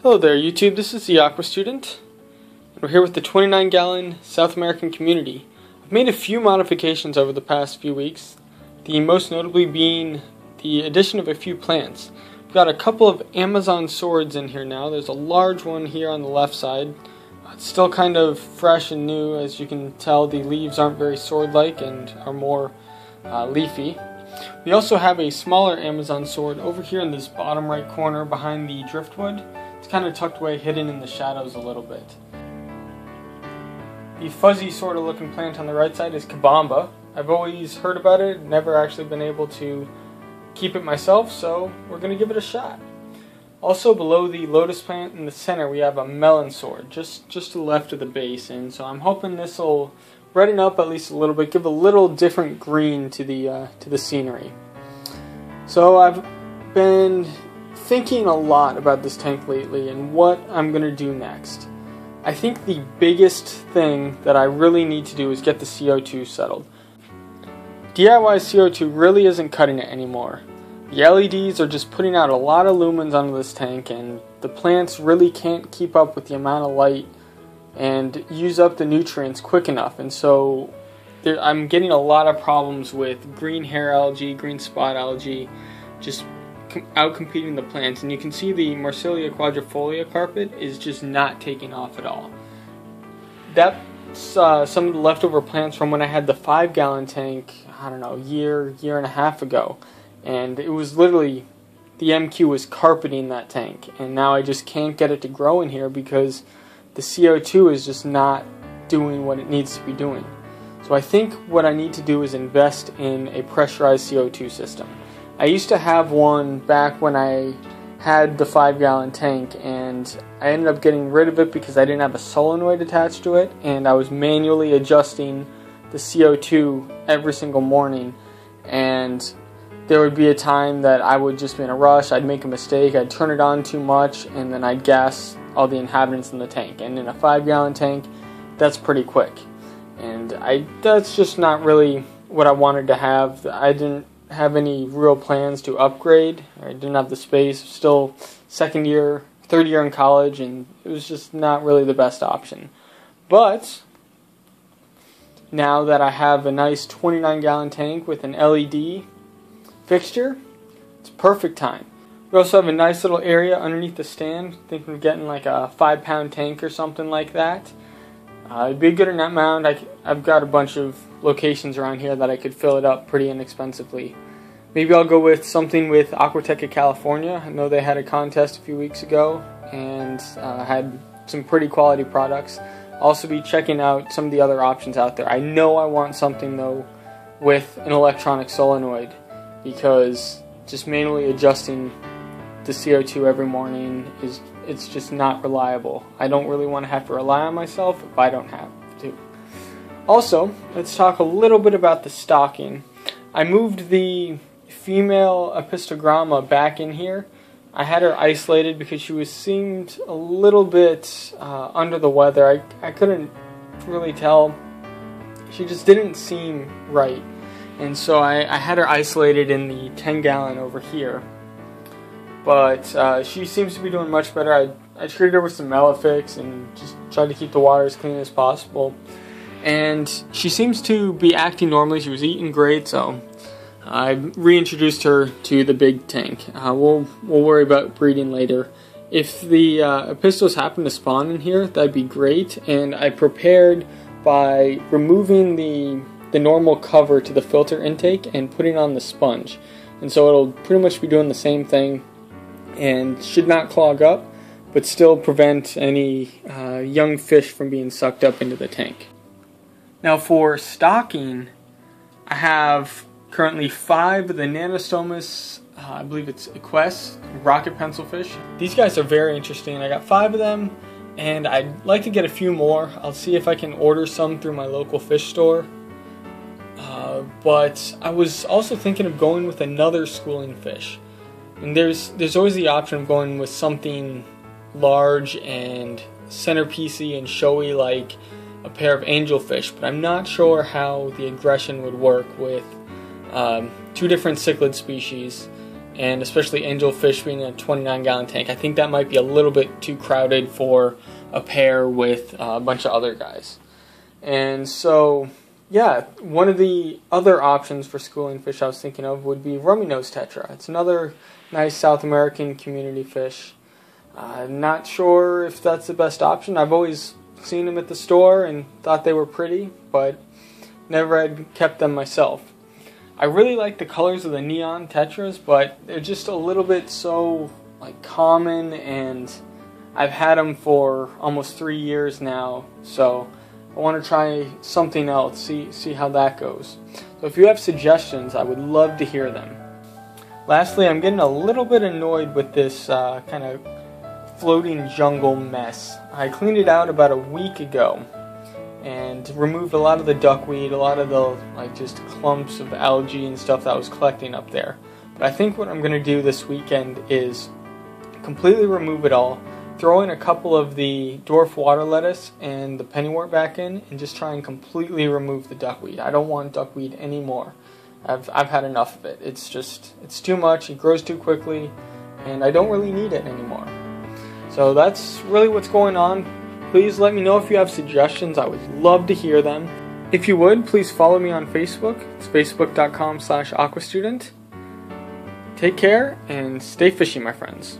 Hello there YouTube, this is the Aqua Student, and we're here with the 29-gallon South American community. I've made a few modifications over the past few weeks, the most notably being the addition of a few plants. We've got a couple of Amazon swords in here now. There's a large one here on the left side. It's still kind of fresh and new. As you can tell, the leaves aren't very sword-like and are more leafy. We also have a smaller Amazon sword over here in this bottom right corner behind the driftwood. It's kind of tucked away, hidden in the shadows a little bit. The fuzzy sort of looking plant on the right side is Kabamba. I've always heard about it, never actually been able to keep it myself, so we're going to give it a shot. Also below the lotus plant in the center we have a melon sword, just to the left of the base, and so I'm hoping this will redden up at least a little bit, give a little different green to the scenery. So I've been thinking a lot about this tank lately and what I'm going to do next. I think the biggest thing that I really need to do is get the CO2 settled. DIY CO2 really isn't cutting it anymore. The LEDs are just putting out a lot of lumens onto this tank, and the plants really can't keep up with the amount of light and use up the nutrients quick enough, and so I'm getting a lot of problems with green hair algae, green spot algae, just out-competing the plants. And you can see the Marsilia quadrifolia carpet is just not taking off at all. That's some of the leftover plants from when I had the 5-gallon tank, I don't know, year and a half ago, and it was literally, the MQ was carpeting that tank, and now I just can't get it to grow in here because the CO2 is just not doing what it needs to be doing. So I think what I need to do is invest in a pressurized CO2 system. I used to have one back when I had the 5-gallon tank, and I ended up getting rid of it because I didn't have a solenoid attached to it, and I was manually adjusting the CO2 every single morning, and there would be a time that I would just be in a rush, I'd make a mistake, I'd turn it on too much, and then I'd gas all the inhabitants in the tank. And in a 5-gallon tank, that's pretty quick. And that's just not really what I wanted to have. I didn't have any real plans to upgrade. I didn't have the space. Still third year in college, and it was just not really the best option. But now that I have a nice 29-gallon tank with an LED fixture, it's perfect time. We also have a nice little area underneath the stand. Thinking of getting like a 5-pound tank or something like that. It'd be a good net mound. I've got a bunch of locations around here that I could fill it up pretty inexpensively. Maybe I'll go with something with Aquateca California. I know they had a contest a few weeks ago and had some pretty quality products. I'll also be checking out some of the other options out there. I know I want something though with an electronic solenoid, because just manually adjusting the CO2 every morning it's just not reliable. I don't really want to have to rely on myself if I don't have to. Also, let's talk a little bit about the stocking. I moved the female Apistogramma back in here. I had her isolated because she seemed a little bit under the weather. I couldn't really tell. She just didn't seem right. And so I had her isolated in the 10-gallon over here. But she seems to be doing much better. I treated her with some Malefics and just tried to keep the water as clean as possible. And she seems to be acting normally. She was eating great, so I reintroduced her to the big tank. We'll worry about breeding later. If the Apistos happen to spawn in here, that'd be great. And I prepared by removing the normal cover to the filter intake and putting on the sponge. And so it'll pretty much be doing the same thing and should not clog up, but still prevent any young fish from being sucked up into the tank. Now for stocking, I have currently 5 of the Nanostomus, I believe it's Equus, rocket pencilfish. These guys are very interesting. I got 5 of them, and I'd like to get a few more. I'll see if I can order some through my local fish store. But I was also thinking of going with another schooling fish. And there's always the option of going with something large and centerpiecey and showy like a pair of angelfish, but I'm not sure how the aggression would work with 2 different cichlid species and especially angelfish being a 29-gallon tank, I think that might be a little bit too crowded for a pair with a bunch of other guys. And so, yeah, one of the other options for schooling fish I was thinking of would be rummy-nosed tetra. It's another nice South American community fish. Not sure if that's the best option. I've always seen them at the store and thought they were pretty, but never had kept them myself. I really like the colors of the neon tetras, but they're just a little bit so common, and I've had them for almost 3 years now, so I want to try something else, see how that goes. So if you have suggestions, I would love to hear them. Lastly, I'm getting a little bit annoyed with this kind of floating jungle mess. I cleaned it out about a week ago and removed a lot of the duckweed, a lot of the just clumps of algae and stuff that was collecting up there. But I think what I'm going to do this weekend is completely remove it all, throw in a couple of the dwarf water lettuce and the pennywort back in, and just try and completely remove the duckweed. I don't want duckweed anymore. I've had enough of it. It's too much, it grows too quickly, and I don't really need it anymore. So that's really what's going on. Please let me know if you have suggestions. I would love to hear them. If you would, please follow me on Facebook. It's facebook.com/aquastudent. Take care and stay fishy, my friends.